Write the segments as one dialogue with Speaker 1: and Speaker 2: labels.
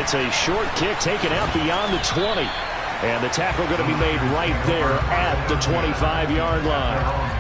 Speaker 1: It's a short kick taken out beyond the 20. And the tackle going to be made right there at the 25-yard line.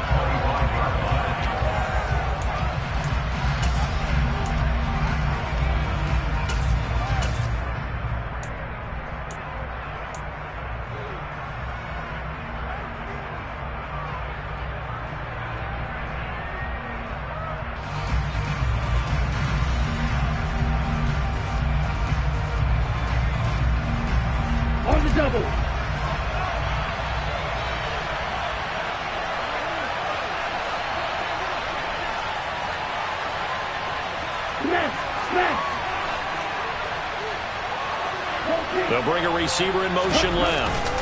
Speaker 2: Double.
Speaker 1: They'll bring a receiver in motion left.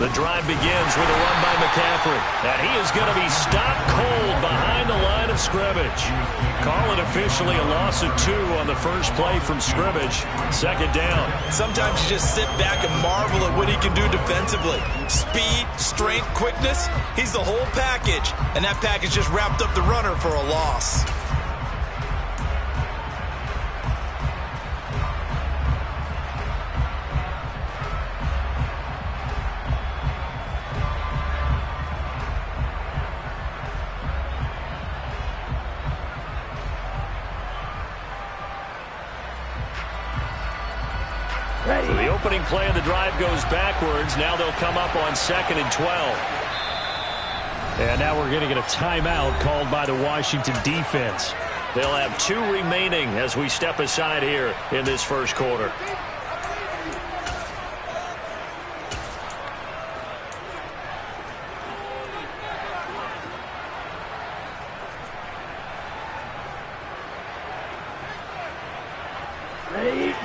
Speaker 1: The drive begins with a run by McCaffrey. And he is going to be stopped cold behind the line of scrimmage. Call it officially a loss of 2 on the first play from scrimmage. Second down.
Speaker 3: Sometimes you just sit back and marvel at what he can do defensively. Speed, strength, quickness. He's the whole package. And that package just wrapped up the runner for a loss.
Speaker 1: So the opening play of the drive goes backwards. Now they'll come up on 2nd and 12. And now we're going to get a timeout called by the Washington defense. They'll have 2 remaining as we step aside here in this first quarter.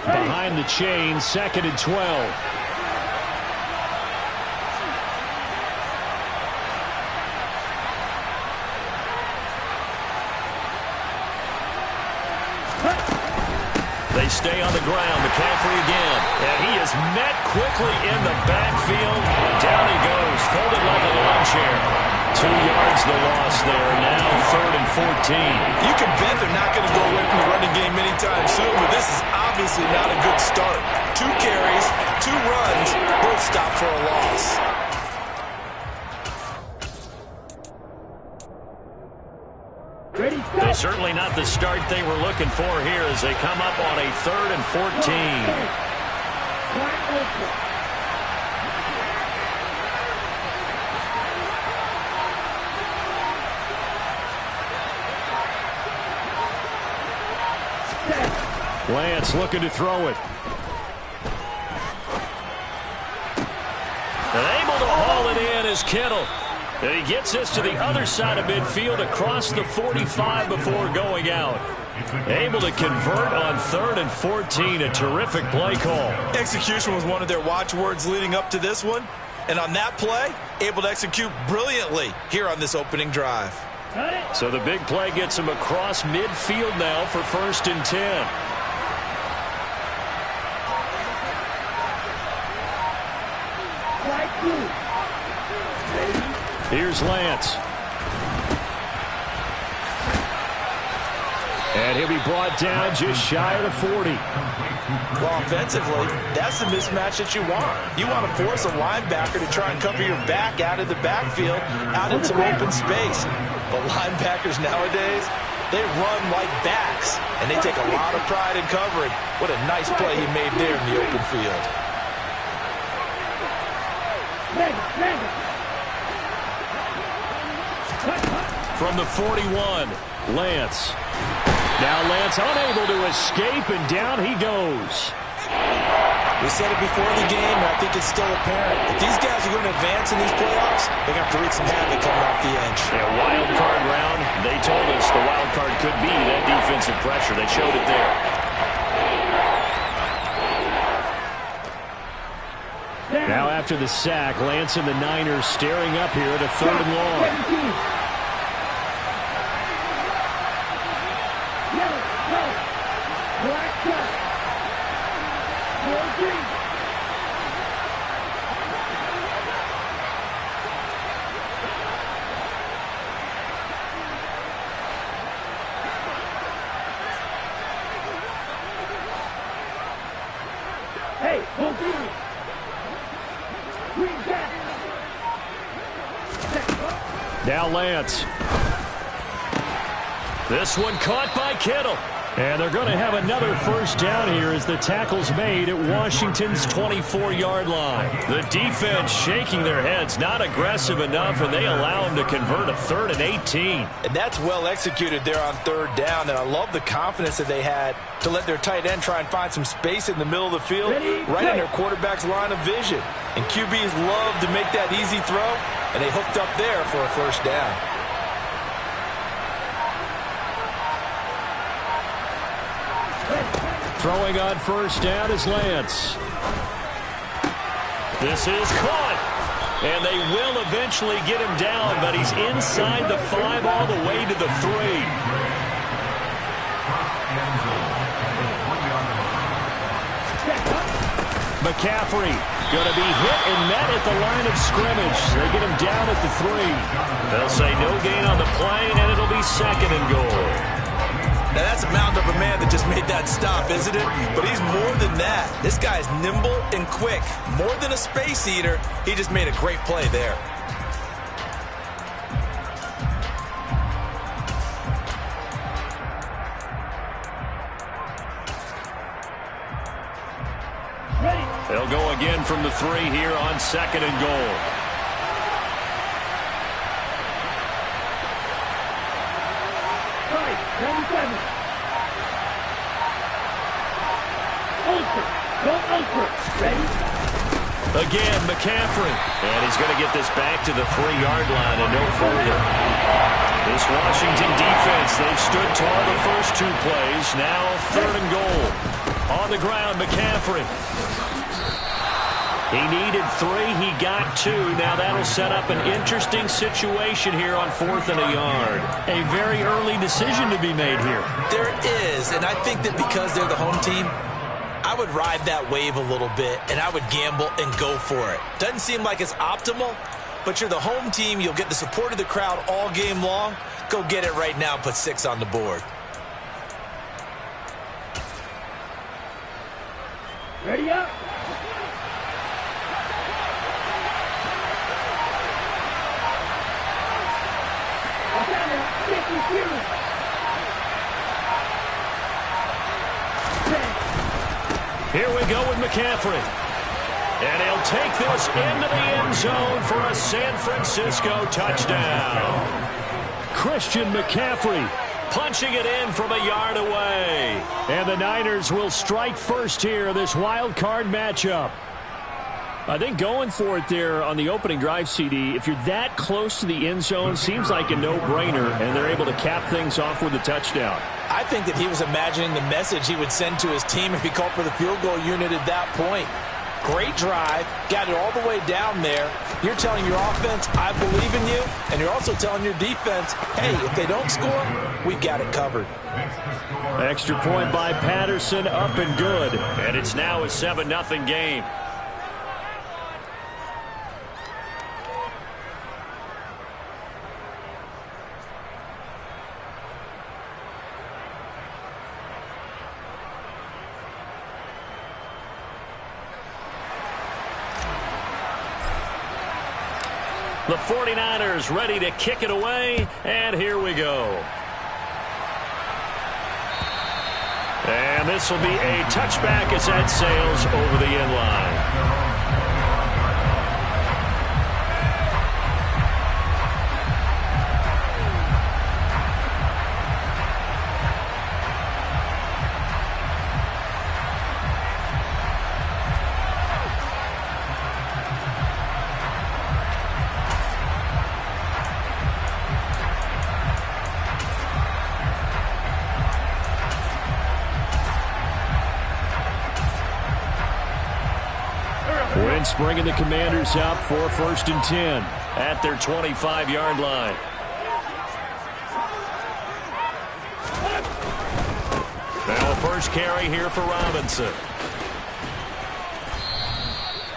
Speaker 1: Behind the chain, 2nd and 12. They stay on the ground. McCaffrey again. And he is met quickly in the backfield. Down he goes, folded like a lawn chair. 2 yards the loss there. Now 3rd and 14.
Speaker 3: You can bet they're not going to go away from the running game anytime soon, but this is obviously not a good start. 2 carries, 2 runs, both stopped for a loss.
Speaker 1: Certainly not the start they were looking for here as they come up on a 3rd and 14. Lance looking to throw it. And able to haul it in is Kittle. And he gets this to the other side of midfield across the 45 before going out. Able to convert on 3rd and 14. A terrific play call.
Speaker 3: Execution was one of their watchwords leading up to this one. And on that play, able to execute brilliantly here on this opening drive.
Speaker 1: So the big play gets him across midfield now for 1st and 10. Here's Lance. And he'll be brought down just shy of the 40.
Speaker 3: Well, offensively, that's the mismatch that you want. You want to force a linebacker to try and cover your back out of the backfield, out in some open space. But linebackers nowadays, they run like backs, and they take a lot of pride in covering. What a nice play he made there in the open field.
Speaker 1: From the 41, Lance. Now Lance unable to escape, and down he goes.
Speaker 3: We said it before the game, and I think it's still apparent. If these guys are going to advance in these playoffs, they're going to have to wreak some havoc coming off the edge.
Speaker 1: Yeah, wild card round. They told us the wild card could be that defensive pressure. They showed it there. Now after the sack, Lance and the Niners staring up here at a 3rd and long. Now Lance. This one caught by Kittle. And they're going to have another first down here as the tackle's made at Washington's 24-yard line. The defense shaking their heads, not aggressive enough, and they allow them to convert a 3rd and 18.
Speaker 3: And that's well executed there on 3rd down, and I love the confidence that they had to let their tight end try and find some space in the middle of the field, right in their quarterback's line of vision. And QBs love to make that easy throw, and they hooked up there for a first down.
Speaker 1: Throwing on first down is Lance. This is caught. And they will eventually get him down, but he's inside the 5 all the way to the 3. McCaffrey going to be hit and met at the line of scrimmage. They get him down at the 3. They'll say no gain on the play, and it'll be 2nd and goal.
Speaker 3: Now, that's a mountain of a man that just made that stop, isn't it? But he's more than that. This guy's nimble and quick. More than a space eater, he just made a great play there.
Speaker 1: They'll go again from the 3 here on 2nd and goal. Again, McCaffrey. And he's going to get this back to the 3-yard line and no further. This Washington defense, they've stood tall the first 2 plays. Now 3rd and goal. On the ground, McCaffrey. He needed 3. He got 2. Now that'll set up an interesting situation here on 4th and a yard. A very early decision to be made here.
Speaker 3: There is, and I think that because they're the home team, I would ride that wave a little bit, and I would gamble and go for it. Doesn't seem like it's optimal, but you're the home team. You'll get the support of the crowd all game long. Go get it right now. Put 6 on the board.
Speaker 2: Ready up.
Speaker 1: Here we go with McCaffrey. And he'll take this into the end zone for a San Francisco touchdown. Christian McCaffrey punching it in from a yard away. And the Niners will strike first here, this wild card matchup. I think going for it there on the opening drive, CD, if you're that close to the end zone, seems like a no-brainer, and they're able to cap things off with a touchdown.
Speaker 3: I think that he was imagining the message he would send to his team if he called for the field goal unit at that point. Great drive, got it all the way down there. You're telling your offense, I believe in you, and you're also telling your defense, hey, if they don't score, we got it covered.
Speaker 1: Extra point by Patterson, up and good. And it's now a 7-0 game. The 49ers ready to kick it away, and here we go. And this will be a touchback as that sails over the end line. Wentz bringing the Commanders up for 1st and 10 at their 25-yard line. Now a first carry here for Robinson.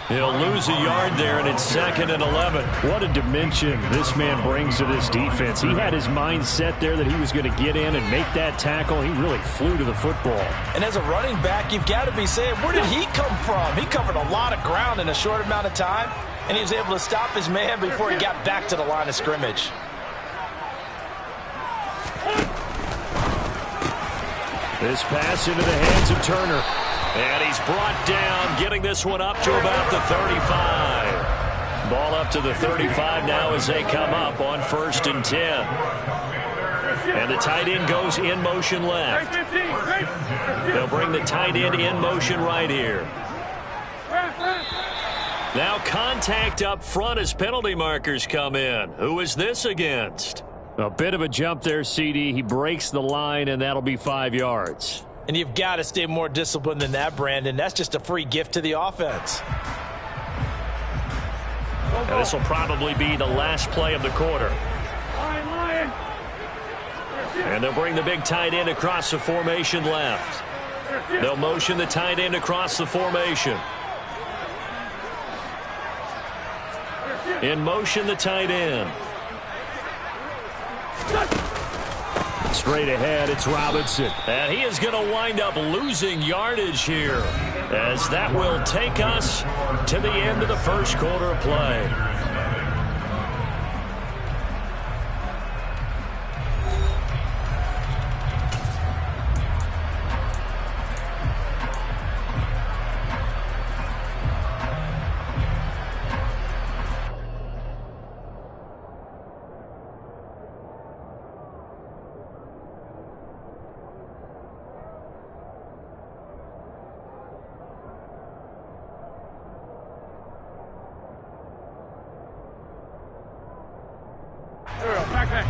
Speaker 1: He'll lose a yard there, and it's 2nd and 11. What a dimension this man brings to this defense. He had his mind set there that he was going to get in and make that tackle. He really flew to the football.
Speaker 3: And as a running back, you've got to be saying, where did he come from? He covered a lot of ground in a short amount of time, and he was able to stop his man before he got back to the line of scrimmage.
Speaker 1: This pass into the hands of Turner. And he's brought down, getting this one up to about the 35. Ball up to the 35 now as they come up on 1st and 10. And the tight end goes in motion left. They'll bring the tight end in motion right here. Now contact up front as penalty markers come in. Who is this against? A bit of a jump there, CD. He breaks the line, and that'll be 5 yards.
Speaker 3: And you've got to stay more disciplined than that, Brandon. That's just a free gift to the offense.
Speaker 1: Now this will probably be the last play of the quarter. And they'll bring the big tight end across the formation left. They'll motion the tight end across the formation. In motion, the tight end. Straight ahead, it's Robinson. And he is going to wind up losing yardage here, as that will take us to the end of the first quarter of play.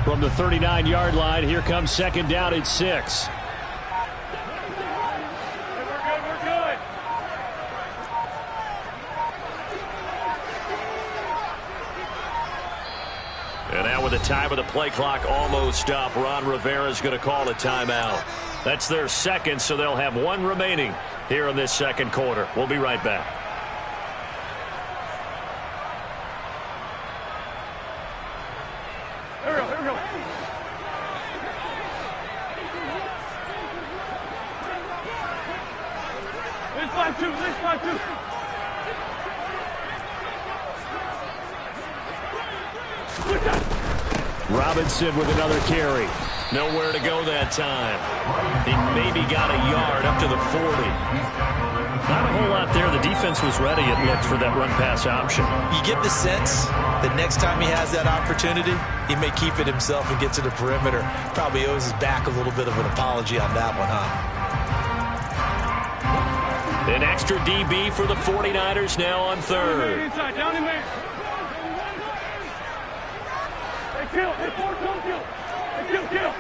Speaker 1: From the 39-yard line, here comes 2nd down at 6. And now with the time of the play clock almost up, Ron Rivera is going to call a timeout. That's their second, so they'll have one remaining here in this second quarter. We'll be right back. Robinson with another carry. Nowhere to go that time. He maybe got a yard up to the 40. Not a whole lot there. The defense was ready, it looked, for that run-pass option.
Speaker 3: You get the sense that next time he has that opportunity, he may keep it himself and get to the perimeter. Probably owes his back a little bit of an apology on that one, huh?
Speaker 1: An extra DB for the 49ers now on 3rd.
Speaker 2: Down in there. Kill. Hey, kill. Hey, kill.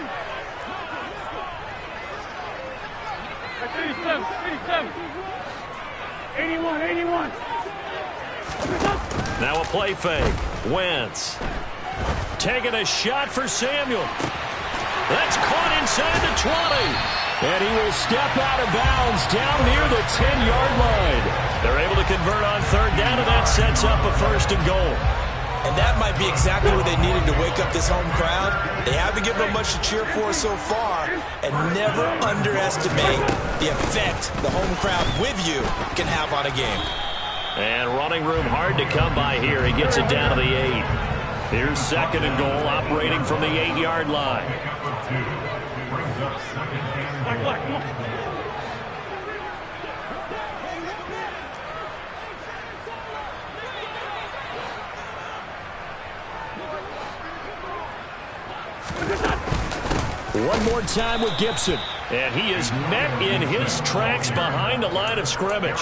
Speaker 2: That's 87. 81.
Speaker 1: Now a play fake. Wentz taking a shot for Samuel. That's caught inside the 20. And he will step out of bounds down near the 10-yard line. They're able to convert on 3rd down, and that sets up a 1st and goal.
Speaker 3: And that might be exactly what they needed to wake up this home crowd. They haven't given them much to cheer for so far, and never underestimate the effect the home crowd with you can have on a game.
Speaker 1: And running room hard to come by here. He gets it down to the 8. Here's 2nd and goal, operating from the 8-yard line.
Speaker 2: Come on.
Speaker 1: One more time with Gibson. And he is met in his tracks behind the line of scrimmage.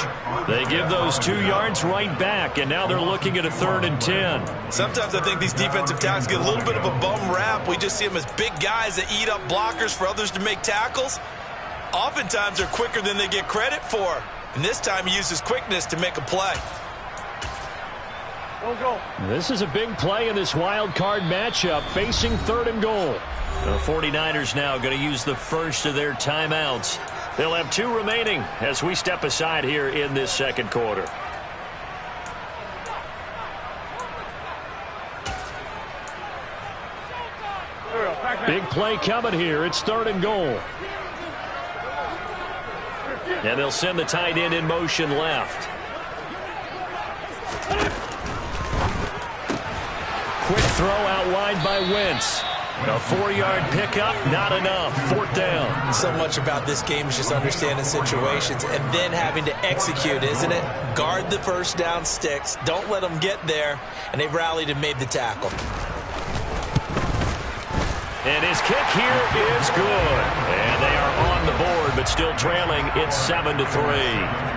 Speaker 1: They give those 2 yards right back, and now they're looking at a 3rd and 10.
Speaker 3: Sometimes I think these defensive tackles get a little bit of a bum rap. We just see them as big guys that eat up blockers for others to make tackles. Oftentimes they're quicker than they get credit for. And this time he uses quickness to make a play.
Speaker 2: Go.
Speaker 1: This is a big play in this wild card matchup, facing 3rd and goal. The 49ers now going to use the first of their timeouts. They'll have 2 remaining as we step aside here in this second quarter. Big play coming here. It's 3rd and goal. And they'll send the tight end in motion left. Quick throw out wide by Wentz. A 4-yard pickup, not enough. 4th down.
Speaker 3: So much about this game is just understanding situations and then having to execute, isn't it? Guard the first down sticks. Don't let them get there. And they've rallied and made the tackle.
Speaker 1: And his kick here is good. And they are on the board, but still trailing. It's 7-3.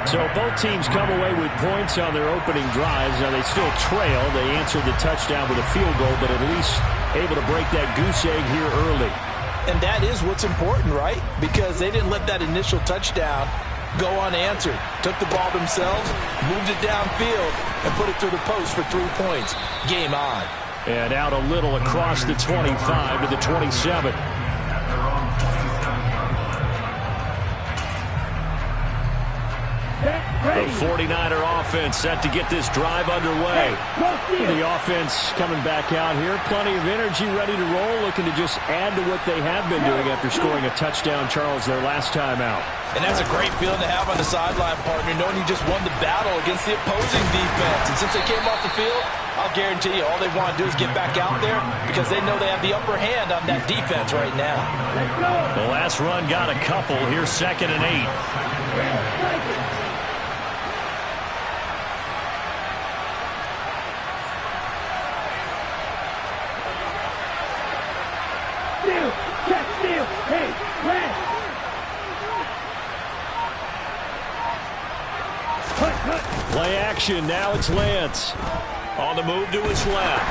Speaker 1: So both teams come away with points on their opening drives. Now they still trail. They answered the touchdown with a field goal, but at least able to break that goose egg here early.
Speaker 3: And that is what's important, right? Because they didn't let that initial touchdown go unanswered. Took the ball themselves, moved it downfield, and put it through the post for 3 points. Game on.
Speaker 1: And out a little across the 25 to the 27. The 49er offense set to get this drive underway. The offense coming back out here. Plenty of energy, ready to roll, looking to just add to what they have been doing after scoring a touchdown, Charles, their last time out.
Speaker 3: And that's a great feeling to have on the sideline, partner, knowing you just won the battle against the opposing defense. And since they came off the field, I'll guarantee you all they want to do is get back out there because they know they have the upper hand on that defense right now.
Speaker 1: The last run got a couple. Here's 2nd and 8. Play action. Now it's Lance. On the move to his left.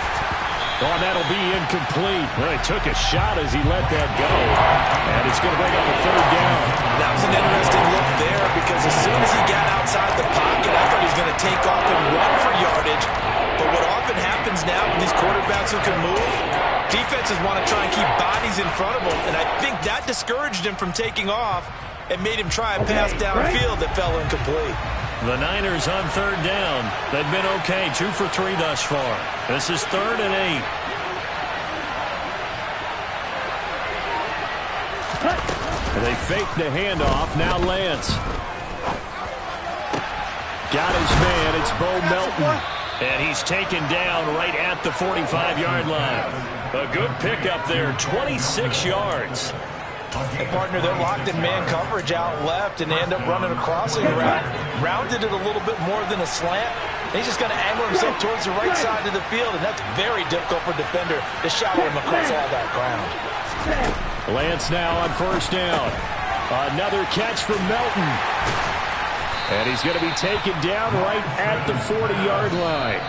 Speaker 1: Oh, that'll be incomplete. Well, he took a shot as he let that go. And it's going to bring up a 3rd down.
Speaker 3: That was an interesting look there because as soon as he got outside the pocket, I thought he was going to take off and run for yardage. But what often happens now with these quarterbacks who can move, defenses want to try and keep bodies in front of them. And I think that discouraged him from taking off and made him try a pass downfield that fell incomplete.
Speaker 1: The Niners on 3rd down. They've been okay, 2 for 3 thus far. This is 3rd and 8. They fake the handoff. Now Lance. Got his man. It's Bo Melton. And he's taken down right at the 45-yard line. A good pickup there, 26 yards.
Speaker 3: And partner, they're locked in man coverage out left, and they end up running a crossing route. Rounded it a little bit more than a slant. He's just going to angle himself towards the right side of the field, and that's very difficult for a defender to shadow him across all that ground.
Speaker 1: Lance now on 1st down. Another catch from Melton. And he's going to be taken down right at the 40-yard line.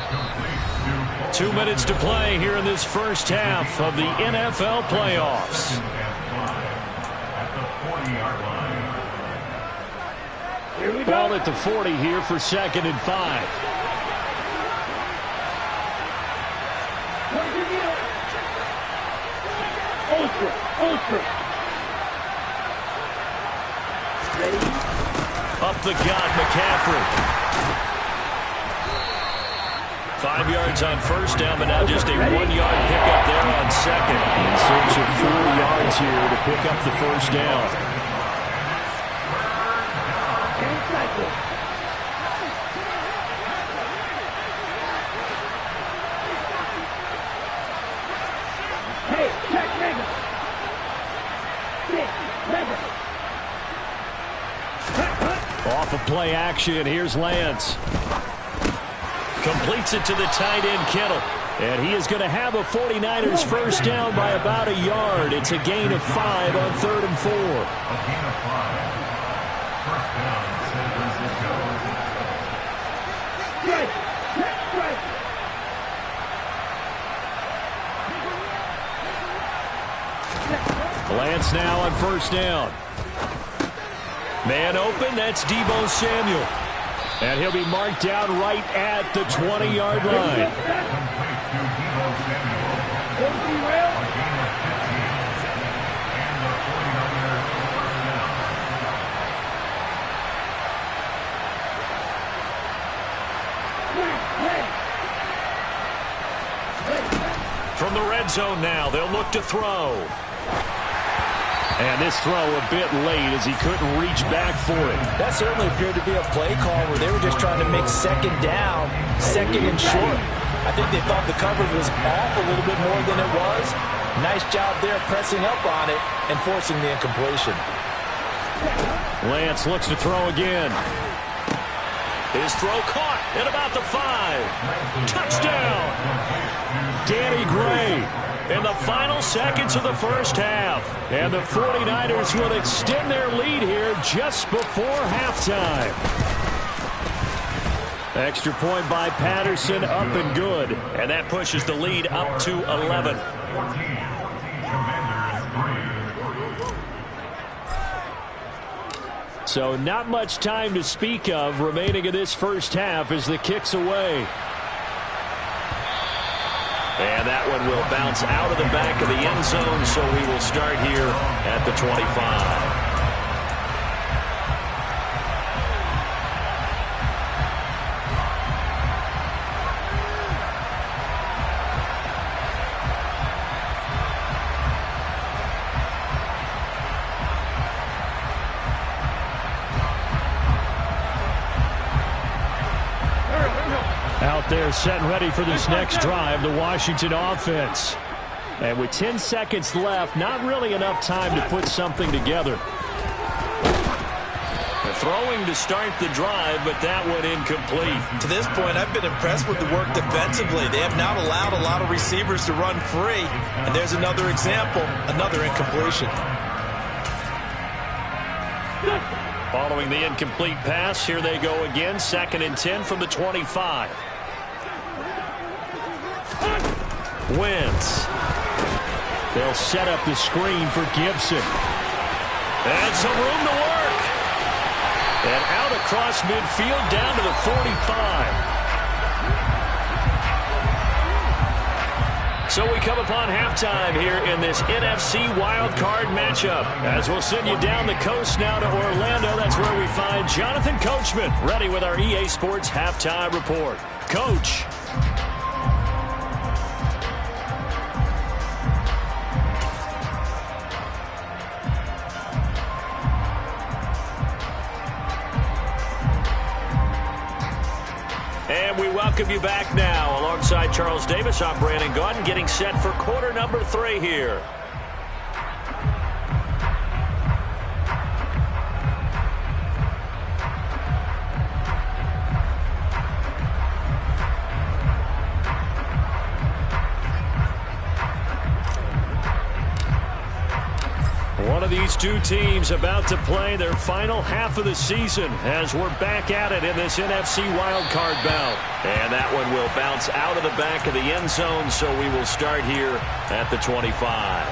Speaker 1: 2 minutes to play here in this first half of the NFL playoffs. Ball at the 40 here for 2nd and 5.
Speaker 2: Ultra. Ready?
Speaker 1: Up the gut, McCaffrey. 5 yards on 1st down, but now just a 1-yard pickup there on 2nd. In search of 4 yards here to pick up the 1st down. Off of play action, here's Lance. Completes it to the tight end, Kittle. And he is going to have a 49ers first down by about a yard. It's a gain of 5 on 3rd and 4.
Speaker 4: A gain of 5. First down, San Francisco.
Speaker 1: Lance now on 1st down. Man open, that's Deebo Samuel. And he'll be marked down right at the 20-yard line. From the red zone now, they'll look to throw. And this throw a bit late as he couldn't reach back for it.
Speaker 3: That certainly appeared to be a play call where they were just trying to make 2nd down, 2nd and short. I think they thought the coverage was off a little bit more than it was. Nice job there pressing up on it and forcing the incompletion.
Speaker 1: Lance looks to throw again. His throw caught at about the 5. Touchdown! Danny Gray in the final seconds of the first half. And the 49ers will extend their lead here just before halftime. Extra point by Patterson, up and good. And that pushes the lead up to 11. So not much time to speak of remaining in this first half as the kick's away. And that one will bounce out of the back of the end zone, so we will start here at the 25. Out there set and ready for this next drive, the Washington offense. And with 10 seconds left, not really enough time to put something together. Throwing to start the drive, but that one incomplete.
Speaker 3: To this point, I've been impressed with the work defensively. They have not allowed a lot of receivers to run free. And there's another example, another incompletion.
Speaker 1: Following the incomplete pass, here they go again. 2nd and 10 from the 25. Wentz. They'll set up the screen for Gibson. And some room to work. And out across midfield down to the 45. So we come upon halftime here in this NFC wildcard matchup. As we'll send you down the coast now to Orlando. That's where we find Jonathan Coachman ready with our EA Sports halftime report. Coach. And we welcome you back now. Alongside Charles Davis, I'm Brandon Gaudin, getting set for quarter number 3 here. One of these two teams about to play their final half of the season as we're back at it in this NFC wildcard bout. And that one will bounce out of the back of the end zone, so we will start here at the 25.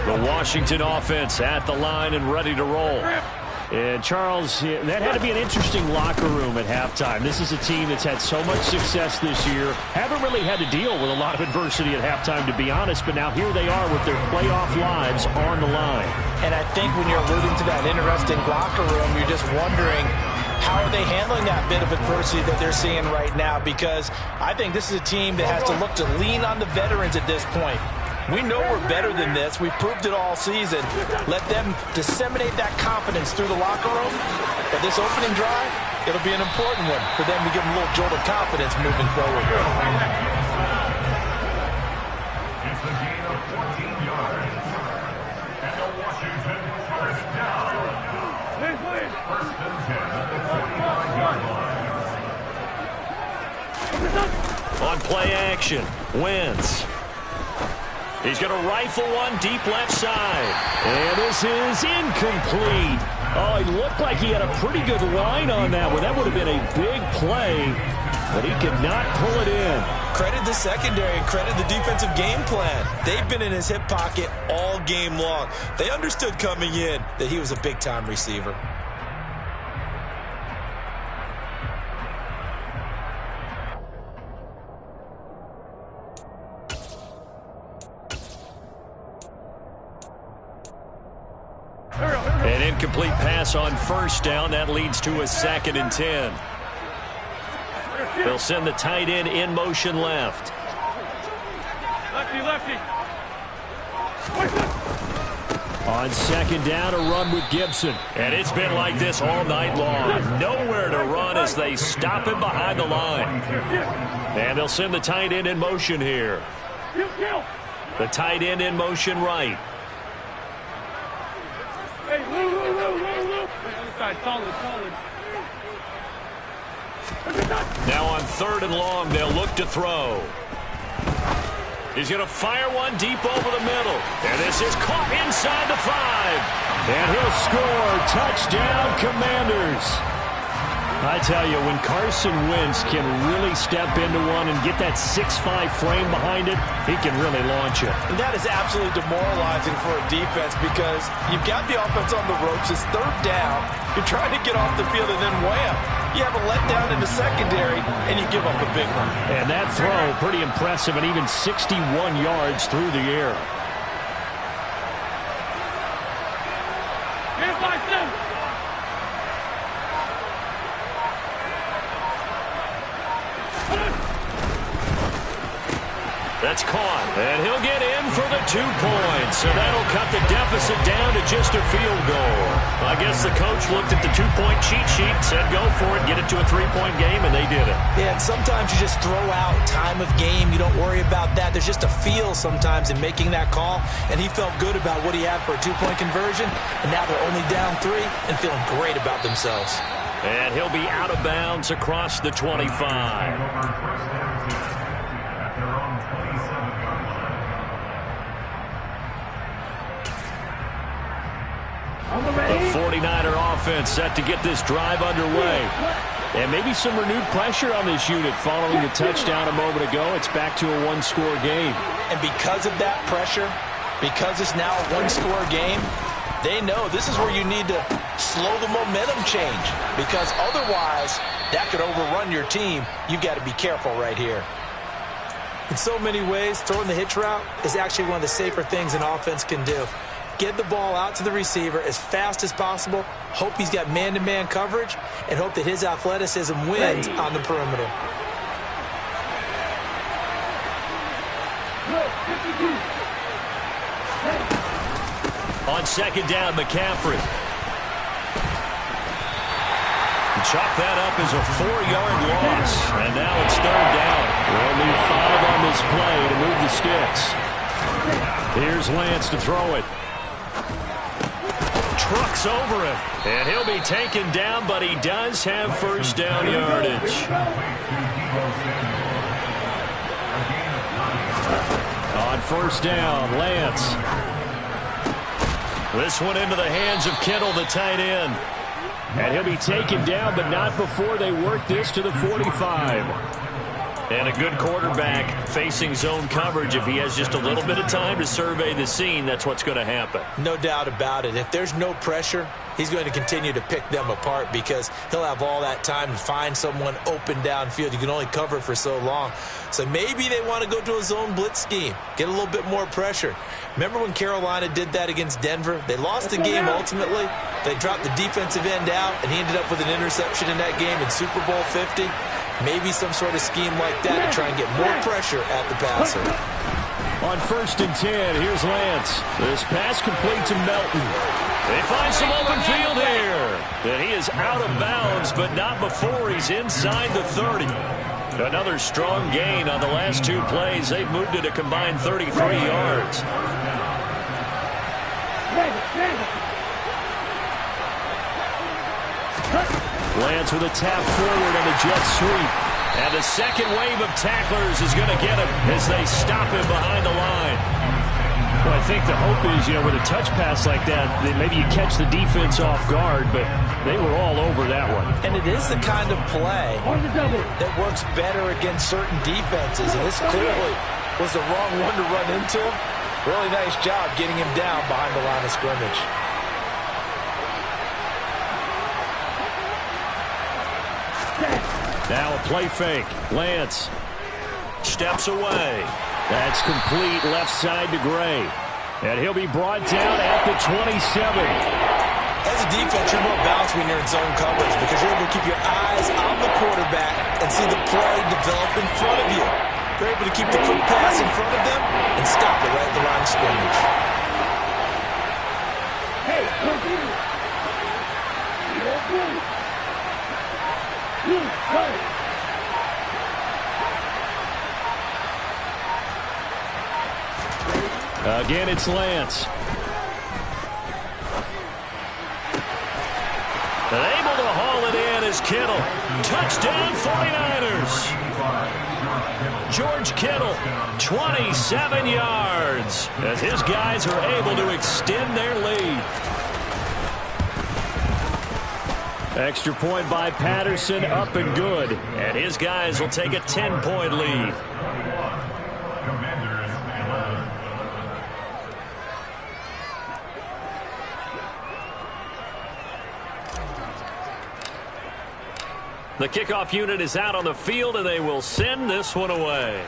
Speaker 1: The Washington offense at the line and ready to roll. And, Charles, that had to be an interesting locker room at halftime. This is a team that's had so much success this year. Haven't really had to deal with a lot of adversity at halftime, to be honest. But now here they are with their playoff lives on the line.
Speaker 3: And I think when you're alluding to that interesting locker room, you're just wondering, how are they handling that bit of adversity that they're seeing right now? Because I think this is a team that has to look to lean on the veterans at this point. We know we're better than this. We've proved it all season. Let them disseminate that confidence through the locker room. But this opening drive, it'll be an important one for them to give them a little jolt of confidence moving forward.
Speaker 4: It's a gain of 14 yards. And the Washington first down. First and 10 at the 45-yard line.
Speaker 1: On play action, Wentz. He's going to rifle one deep left side. And this is incomplete. Oh, he looked like he had a pretty good line on that one. That would have been a big play, but he could not pull it in.
Speaker 3: Credit the secondary and credit the defensive game plan. They've been in his hip pocket all game long. They understood coming in that he was a big-time receiver.
Speaker 1: An incomplete pass on first down. That leads to a 2nd and 10. They'll send the tight end in motion left. On second down, a run with Gibson. And it's been like this all night long. Nowhere to run as they stop him behind the line. And they'll send the tight end in motion here. The tight end in motion right. Now on third and long, they'll look to throw. He's going to fire one deep over the middle. And this is caught inside the 5. And he'll score. Touchdown, Commanders. I tell you, when Carson Wentz can really step into one and get that 6'5" frame behind it, he can really launch it.
Speaker 3: And that is absolutely demoralizing for a defense because you've got the offense on the ropes. It's third down. You're trying to get off the field and then wham. You have a letdown in the secondary, and you give up a big one.
Speaker 1: And that throw, pretty impressive, and even 61 yards through the air. That's caught, and he'll get in for the 2 points. So that'll cut the deficit down to just a field goal. I guess the coach looked at the 2-point cheat sheet, said go for it, get it to a 3-point game, and they did it.
Speaker 3: Yeah, and sometimes you just throw out time of game. You don't worry about that. There's just a feel sometimes in making that call, and he felt good about what he had for a 2-point conversion, and now they're only down 3 and feeling great about themselves.
Speaker 1: And he'll be out of bounds across the 25. The 49er offense set to get this drive underway. And maybe some renewed pressure on this unit following the touchdown a moment ago. It's back to a 1-score game.
Speaker 3: And because of that pressure, because it's now a 1-score game, they know this is where you need to slow the momentum change. Because otherwise, that could overrun your team. You've got to be careful right here. In so many ways, throwing the hitch route is actually one of the safer things an offense can do. Get the ball out to the receiver as fast as possible, hope he's got man-to-man coverage, and hope that his athleticism wins on the perimeter.
Speaker 1: On second down, McCaffrey. Chalk that up as a 4-yard loss. And now it's third down. We'll need 5 on this play to move the sticks. Here's Lance to throw it. Trucks over him. And he'll be taken down, but he does have first down yardage. On first down, Lance. This one into the hands of Kittle, the tight end. And he'll be taken down, but not before they work this to the 45. And a good quarterback facing zone coverage. If he has just a little bit of time to survey the scene, that's what's going to happen.
Speaker 3: No doubt about it. If there's no pressure, he's going to continue to pick them apart because he'll have all that time to find someone open downfield. You can only cover for so long. So maybe they want to go to a zone blitz scheme, get a little bit more pressure. Remember when Carolina did that against Denver? They lost the game ultimately. They dropped the defensive end out, and he ended up with an interception in that game in Super Bowl 50. Maybe some sort of scheme like that to try and get more pressure at the passer.
Speaker 1: On first and 10, here's Lance. This pass complete to Melton. They find some open field here. And he is out of bounds, but not before he's inside the 30. Another strong gain on the last 2 plays. They've moved it a combined 33 yards. Lance with a tap forward on the jet sweep. And the second wave of tacklers is going to get him as they stop him behind the line. Well, I think the hope is, with a touch pass like that maybe you catch the defense off guard, but they were all over that one.
Speaker 3: And it is the kind of play that works better against certain defenses. And this clearly was the wrong one to run into. Really nice job getting him down behind the line of scrimmage.
Speaker 1: Now a play fake. Lance steps away. That's complete left side to Gray. And he'll be brought down at the 27.
Speaker 3: As a defense, you're more balanced when you're in zone coverage because you're able to keep your eyes on the quarterback and see the play develop in front of you. You're able to keep the quick pass in front of them and stop it right at the line of scrimmage.
Speaker 1: Again, it's Lance. And able to haul it in is Kittle. Touchdown 49ers. George Kittle, 27 yards, as his guys are able to extend their lead. Extra point by Patterson, up and good. And his guys will take a 10-point lead. The kickoff unit is out on the field, and they will send this one away.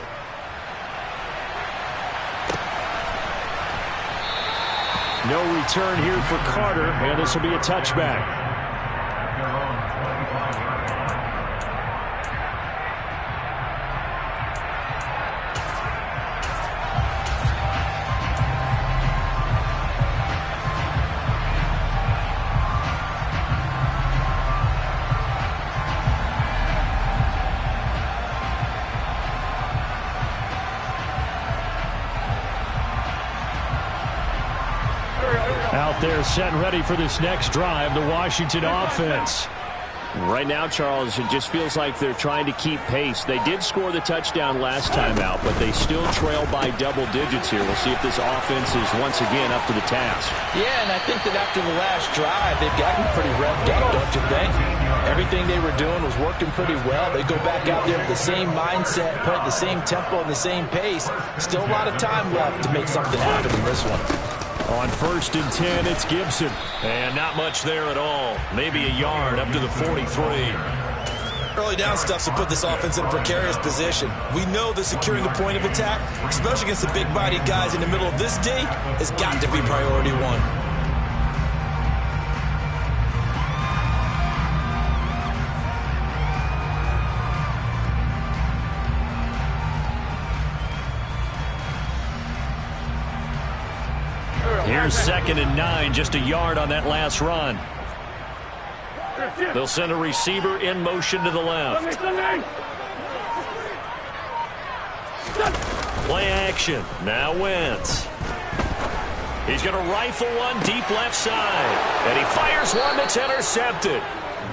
Speaker 1: No return here for Carter, and this will be a touchback. Out there set and ready for this next drive, the Washington offense. Right now, Charles, it just feels like they're trying to keep pace. They did score the touchdown last time out, but they still trail by double digits here. We'll see if this offense is once again up to the task.
Speaker 3: Yeah, and I think that after the last drive, they've gotten pretty revved up, don't you think? Everything they were doing was working pretty well. They go back out there with the same mindset, play at the same tempo and the same pace. Still a lot of time left to make something happen in this one.
Speaker 1: On 1st and 10, it's Gibson. And not much there at all. Maybe a yard up to the 43.
Speaker 3: Early down stuff to put this offense in a precarious position. We know that securing the point of attack, especially against the big-bodied guys in the middle of this D, has got to be priority one.
Speaker 1: Here's 2nd and 9, just a yard on that last run. They'll send a receiver in motion to the left. Play action. Now Wentz. He's going to rifle one deep left side. And he fires one that's intercepted.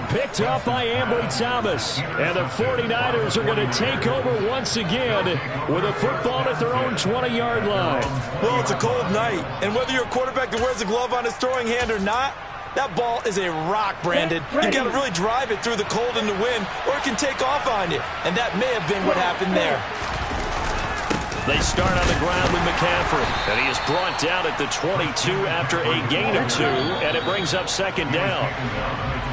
Speaker 1: Picked up by Ambry Thomas. And the 49ers are going to take over once again with a football at their own 20-yard line.
Speaker 3: Well, it's a cold night. And whether you're a quarterback that wears a glove on his throwing hand or not, that ball is a rock, Brandon. You got to really drive it through the cold and the wind, or it can take off on you. And that may have been what happened there.
Speaker 1: They start on the ground with McCaffrey. And he is brought down at the 22 after a gain of 2. And it brings up 2nd down.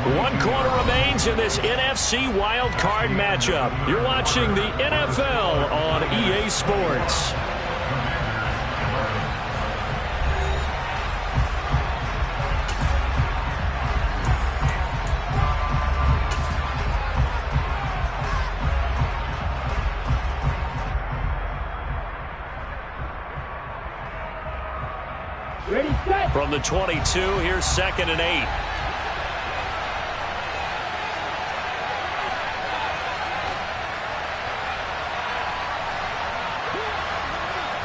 Speaker 1: 1 quarter remains in this NFC Wild Card matchup. You're watching the NFL on EA Sports.
Speaker 2: Ready, set.
Speaker 1: From the 22, here's 2nd and 8.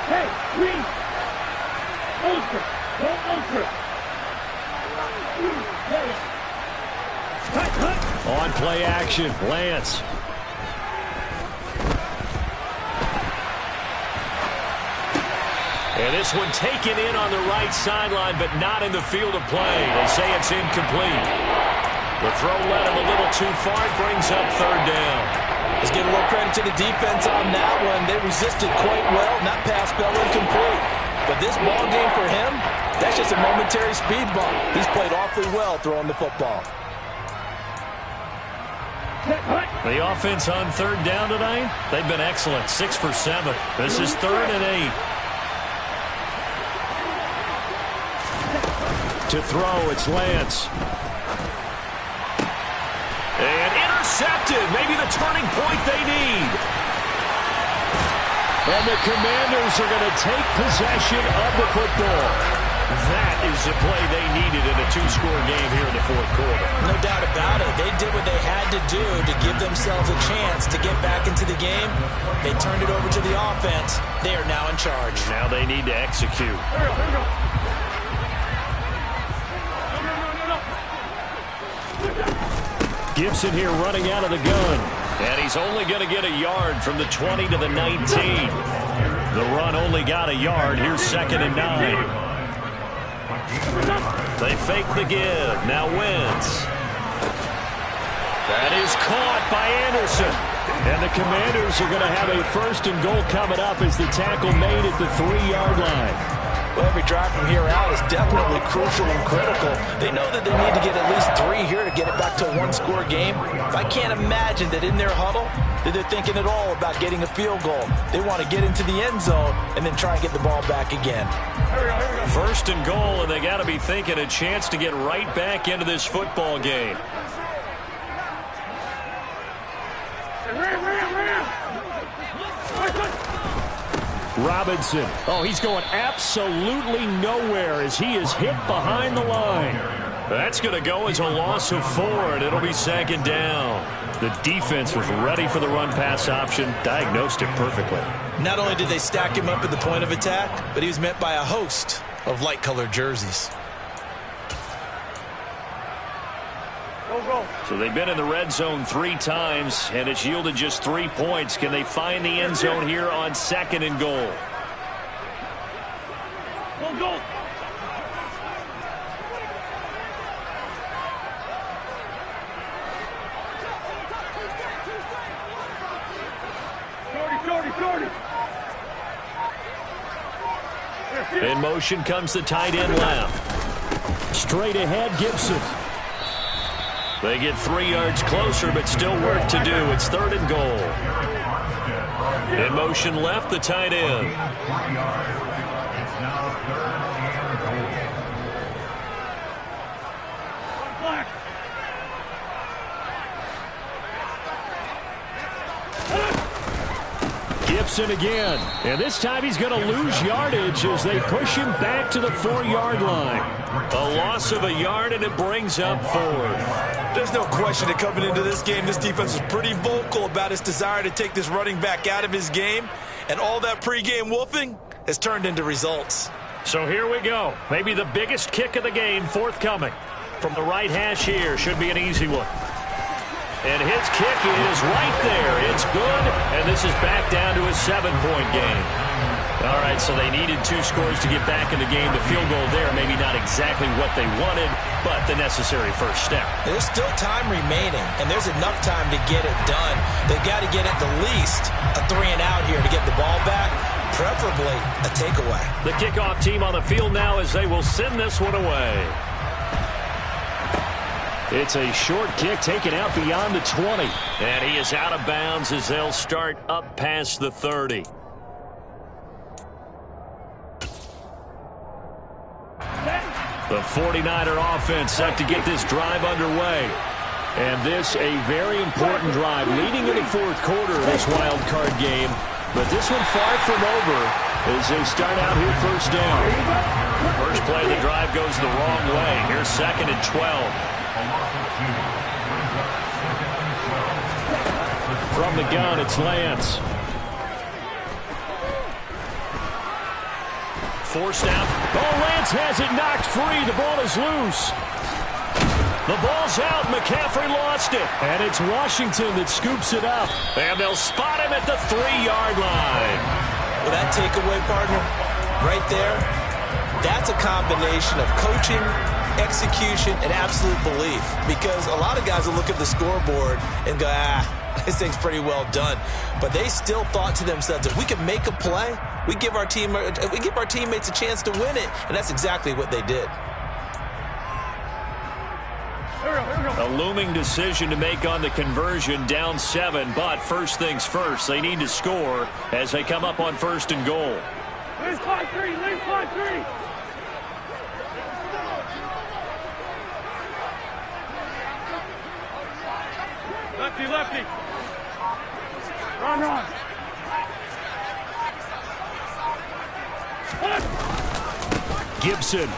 Speaker 2: Hey, green. Ultra. Go ultra.
Speaker 1: On play action, Lance. And this one taken in on the right sideline, but not in the field of play. They say it's incomplete. The throw led him a little too far. It brings up 3rd down.
Speaker 3: Let's give a little credit to the defense on that one. They resisted quite well. That pass fell incomplete. But this ball game for him, that's just a momentary speed bump. He's played awfully well throwing the football.
Speaker 1: The offense on 3rd down tonight, they've been excellent. 6 for 7. This is 3rd and 8. To throw, it's Lance. And intercepted. Maybe the turning point they need. And the Commanders are going to take possession of the football. That is was the play they needed in a two-score game here in the fourth quarter.
Speaker 3: No doubt about it. They did what they had to do to give themselves a chance to get back into the game. They turned it over to the offense. They are now in charge.
Speaker 1: Now they need to execute.
Speaker 2: Here we go.
Speaker 1: Gibson here running out of the gun. And he's only going to get a yard from the 20 to the 19. The run only got a yard. Here's 2nd and 9. They fake the give. Now Wentz. That is caught by Anderson. And the Commanders are going to have a 1st and goal coming up as the tackle made at the 3-yard line.
Speaker 3: Well, every drive from here out is definitely crucial and critical. They know that they need to get at least 3 here to get it back to a one-score game. I can't imagine that in their huddle that they're thinking at all about getting a field goal. They want to get into the end zone and then try and get the ball back again.
Speaker 2: Here we go.
Speaker 1: 1st and goal, and they got to be thinking a chance to get right back into this football game. Robinson. Oh, he's going absolutely nowhere as he is hit behind the line. That's going to go as a loss of 4, and it'll be 2nd down. The defense was ready for the run-pass option, diagnosed it perfectly.
Speaker 3: Not only did they stack him up at the point of attack, but he was met by a host of light-colored jerseys.
Speaker 1: So they've been in the red zone 3 times, and it's yielded just 3 points. Can they find the end zone here on 2nd and goal?
Speaker 2: Go. Shorty.
Speaker 1: In motion comes the tight end left. Straight ahead, Gibson. They get 3 yards closer, but still work to do. It's 3rd and goal. In motion left, the tight end.
Speaker 4: It's now 3rd and goal.
Speaker 1: Gibson again. And this time he's going to lose yardage as they push him back to the 4-yard line. A loss of a yard, and it brings up 4th.
Speaker 3: There's no question that coming into this game, this defense was pretty vocal about its desire to take this running back out of his game. And all that pregame wolfing has turned into results.
Speaker 1: So here we go. Maybe the biggest kick of the game forthcoming. From the right hash here. Should be an easy one. And his kick is right there. It's good, and this is back down to a 7-point game. All right, so they needed 2 scores to get back in the game. The field goal there, maybe not exactly what they wanted, but the necessary first step.
Speaker 3: There's still time remaining, and there's enough time to get it done. They've got to get at the least a 3-and-out here to get the ball back, preferably a takeaway.
Speaker 1: The kickoff team on the field now as they will send this one away. It's a short kick taken out beyond the 20. And he is out of bounds as they'll start up past the 30. The 49er offense set to get this drive underway. And this a very important drive leading in the 4th quarter of this wild card game. But this one far from over as they start out here 1st down. First play of the drive goes the wrong way. Here's 2nd and 12. From the gun, it's Lance. Forced out. Oh, Lance has it knocked free. The ball is loose. The ball's out. McCaffrey lost it. And it's Washington that scoops it up. And they'll spot him at the 3-yard line.
Speaker 3: Well, that takeaway, partner, right there, that's a combination of coaching, execution, and absolute belief. Because a lot of guys will look at the scoreboard and go, this thing's pretty well done. But they still thought to themselves, if we can make a play, we give our teammates a chance to win it. And that's exactly what they did.
Speaker 1: A looming decision to make on the conversion, down 7. But first things first, they need to score as they come up on 1st and goal.
Speaker 2: Leave 5-3. Lefty. Run.
Speaker 1: Gibson.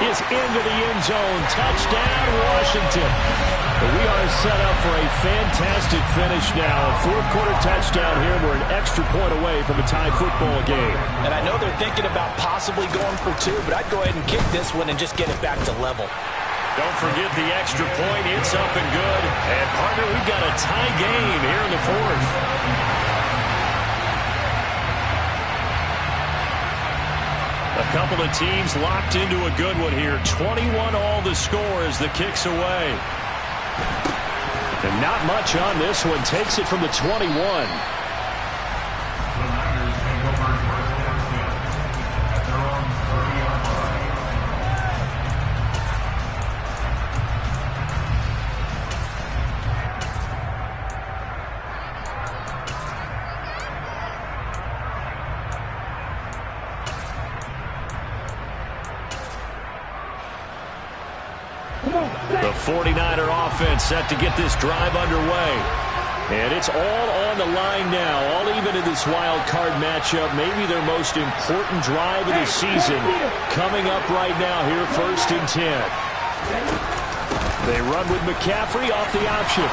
Speaker 1: is into the end zone. Touchdown, Washington. We are set up for a fantastic finish now. A fourth-quarter touchdown here. We're an extra point away from a tie football game.
Speaker 3: And I know they're thinking about possibly going for two, but I'd go ahead and kick this one and just get it back to level.
Speaker 1: Don't forget the extra point. It's up and good. And, partner, we've got a tie game here in the fourth. A couple of teams locked into a good one here. 21 all the score as the kick's away. And not much on this one. Takes it from the 21.
Speaker 4: The Niners take over first and 10 at their own 30-yard line.
Speaker 1: The 49er offense set to get this drive underway. And it's all on the line now, all even in this wild card matchup. Maybe their most important drive of the season coming up right now here, 1st and 10. They run with McCaffrey off the option.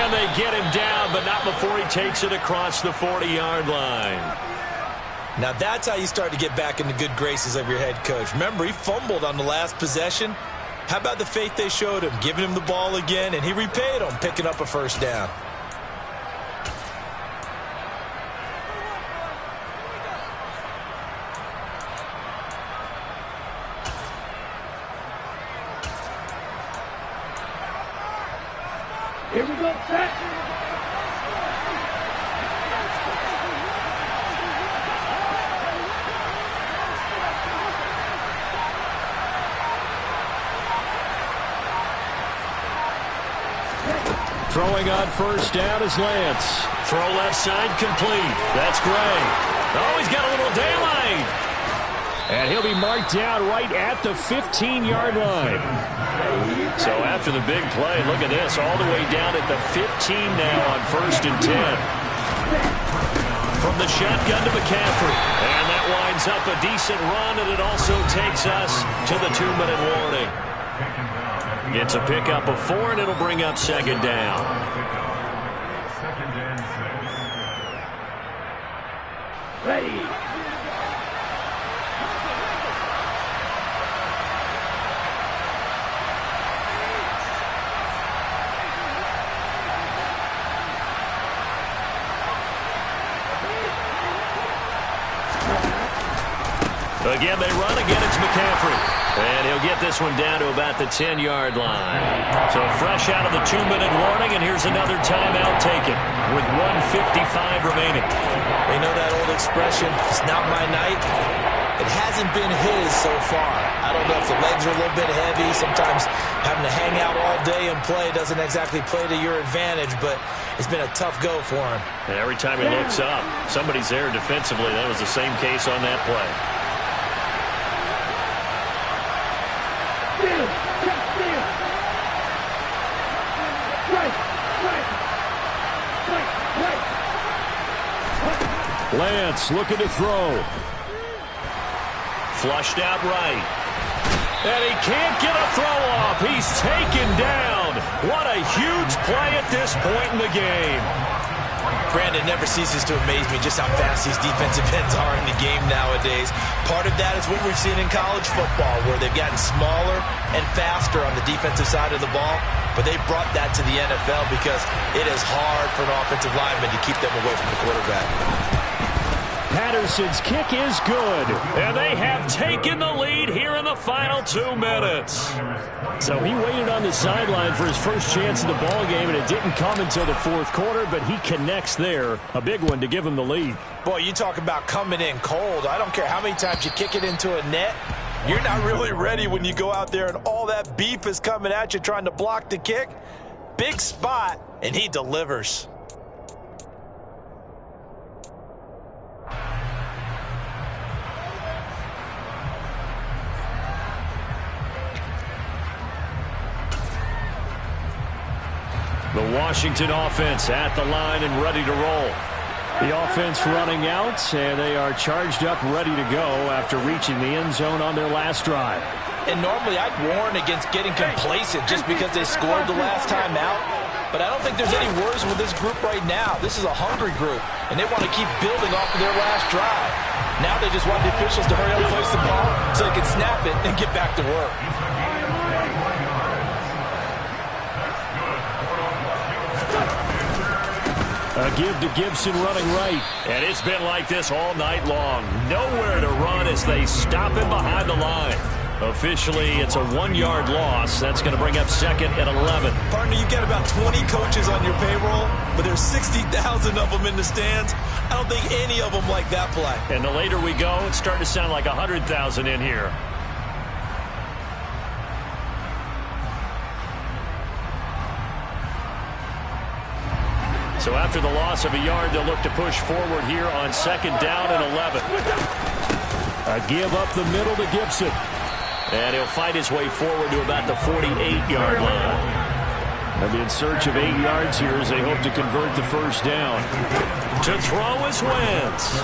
Speaker 1: And they get him down, but not before he takes it across the 40-yard line.
Speaker 3: Now that's how you start to get back in the good graces of your head coach. Remember, he fumbled on the last possession. How about the faith they showed him, giving him the ball again, and he repaid them, picking up a first down.
Speaker 2: Here we go, set.
Speaker 1: Throwing on first down is Lance. Throw left side complete. That's Gray. Oh, he's got a little daylight. And he'll be marked down right at the 15-yard line. So after the big play, look at this, all the way down at the 15 now on 1st and 10. From the shotgun to McCaffrey. And that winds up a decent run, and it also takes us to the 2-minute warning. It's a pickup of 4, and it'll bring up 2nd down.
Speaker 4: 2nd and 6.
Speaker 2: Ready.
Speaker 1: Again, they run. Again, it's McCaffrey. And he'll get this one down to about the 10-yard line. So fresh out of the 2-minute warning, and here's another timeout taken with 1:55 remaining.
Speaker 3: You know that old expression, it's not my night? It hasn't been his so far. I don't know if the legs are a little bit heavy. Sometimes having to hang out all day and play doesn't exactly play to your advantage, but it's been a tough go for him.
Speaker 1: And every time he looks up, somebody's there defensively. That was the same case on that play. Lance looking to throw. Flushed out right. And he can't get a throw off. He's taken down. What a huge play at this point in the game.
Speaker 3: Brandon, never ceases to amaze me just how fast these defensive ends are in the game nowadays. Part of that is what we've seen in college football, where they've gotten smaller and faster on the defensive side of the ball, but they brought that to the NFL because it is hard for an offensive lineman to keep them away from the quarterback.
Speaker 1: Patterson's kick is good, and they have taken the lead here in the final 2 minutes. So he waited on the sideline for his first chance in the ball game, and it didn't come until the 4th quarter, but he connects there. A big one to give him the lead.
Speaker 3: Boy, you talk about coming in cold. I don't care how many times you kick it into a net. You're not really ready when you go out there and all that beef is coming at you trying to block the kick. Big spot, and he delivers.
Speaker 1: The Washington offense at the line and ready to roll. The offense running out, and they are charged up, ready to go after reaching the end zone on their last drive.
Speaker 3: And normally I'd warn against getting complacent just because they scored the last time out. But I don't think there's any worries with this group right now. This is a hungry group, and they want to keep building off of their last drive. Now they just want the officials to hurry up and place the ball so they can snap it and get back to work.
Speaker 1: A give to Gibson running right. And it's been like this all night long. Nowhere to run as they stop him behind the line. Officially, it's a 1-yard loss. That's going to bring up 2nd and 11.
Speaker 3: Partner, you've got about 20 coaches on your payroll, but there's 60,000 of them in the stands. I don't think any of them like that play.
Speaker 1: And the later we go, it's starting to sound like 100,000 in here. So after the loss of a yard, they'll look to push forward here on 2nd down and 11. A give up the middle to Gibson. And he'll fight his way forward to about the 48-yard line. And in search of 8 yards here as they hope to convert the first down. To throw is Wentz.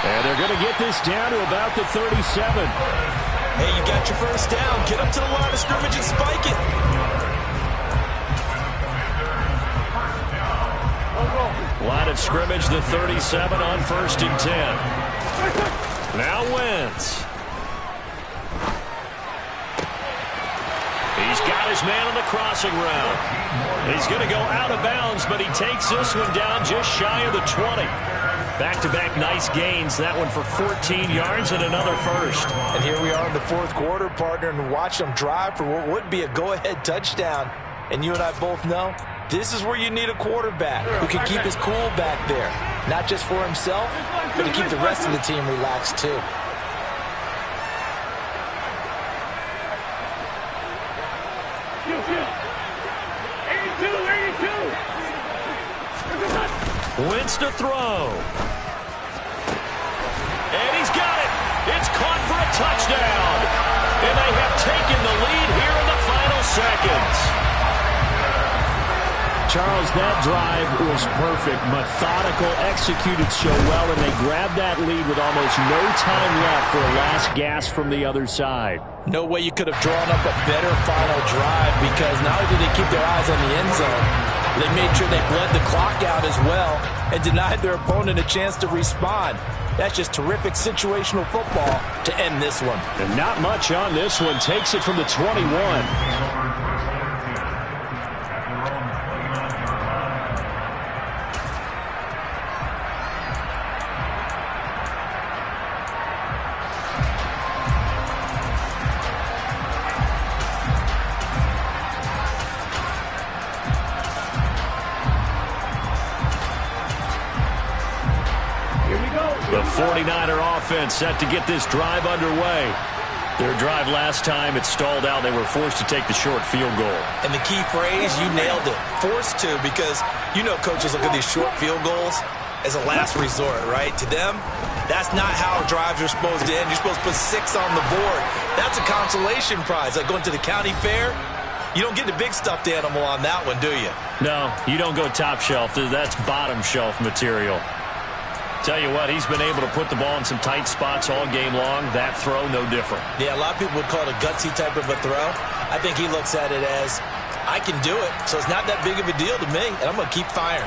Speaker 1: And they're going to get this down to about the 37.
Speaker 3: Hey, you got your first down. Get up to the line of scrimmage and spike it.
Speaker 1: Line of scrimmage, the 37 on 1st and 10. Now Wentz. He's got his man on the crossing route. He's going to go out of bounds, but he takes this one down just shy of the 20. Back-to-back nice gains. That one for 14 yards and another first.
Speaker 3: And here we are in the 4th quarter, partner, and watch them drive for what would be a go-ahead touchdown. And you and I both know this is where you need a quarterback who can keep his cool back there. Not just for himself, but to keep the rest of the team relaxed too.
Speaker 1: Wentz to throw. And he's got it. It's caught for a touchdown. And they have taken the lead here in the final seconds. Charles, that drive was perfect. Methodical, executed so well, and they grabbed that lead with almost no time left for a last gasp from the other side.
Speaker 3: No way you could have drawn up a better final drive, because not only did they keep their eyes on the end zone, they made sure they bled the clock out as well and denied their opponent a chance to respond. That's just terrific situational football to end this one.
Speaker 1: And not much on this one. Takes it from the 21. The 49er offense set to get this drive underway. Their drive last time, it stalled out. They were forced to take the short field goal.
Speaker 3: And the key phrase, you nailed it. Forced to, because you know coaches look at these short field goals as a last resort, right? To them, that's not how drives are supposed to end. You're supposed to put 6 on the board. That's a consolation prize. Like going to the county fair, you don't get the big stuffed animal on that one, do you?
Speaker 1: No, you don't go top shelf. That's bottom shelf material. Tell you what, he's been able to put the ball in some tight spots all game long. That throw, no different.
Speaker 3: Yeah, a lot of people would call it a gutsy type of a throw. I think he looks at it as, I can do it, so it's not that big of a deal to me, and I'm going to keep firing.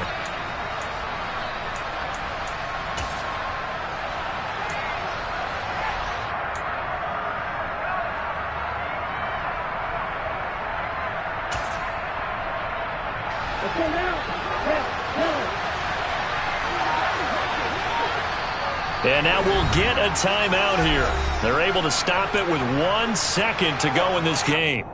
Speaker 1: And now we'll get a timeout here. They're able to stop it with 1 second to go in this game.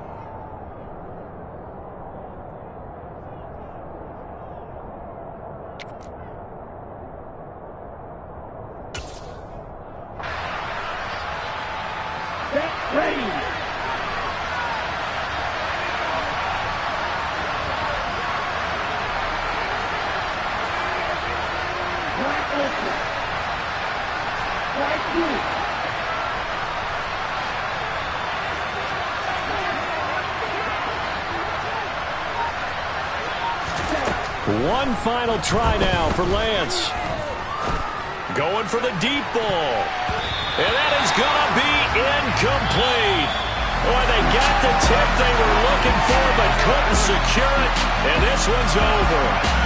Speaker 1: One final try now for Lance. Going for the deep ball. And that is going to the tip they were looking for, but couldn't secure it. And this one's over.